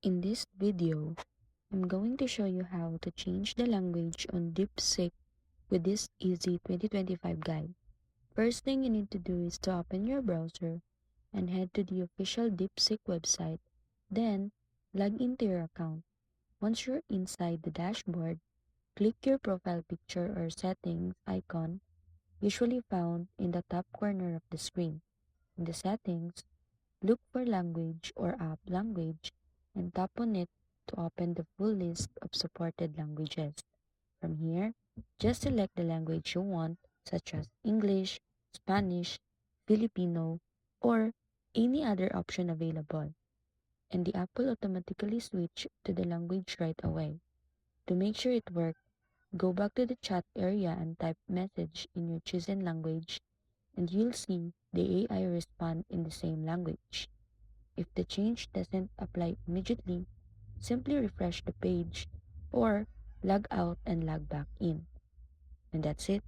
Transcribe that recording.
In this video, I'm going to show you how to change the language on DeepSeek with this easy 2025 guide. First thing you need to do is to open your browser and head to the official DeepSeek website, then log into your account. Once you're inside the dashboard, click your profile picture or settings icon, usually found in the top corner of the screen. In the settings, look for language or app language and tap on it to open the full list of supported languages. From here, just select the language you want, such as English, Spanish, Filipino, or any other option available, and the app will automatically switch to the language right away. To make sure it works, go back to the chat area and type message in your chosen language, and you'll see the AI respond in the same language. If the change doesn't apply immediately, simply refresh the page or log out and log back in. And that's it.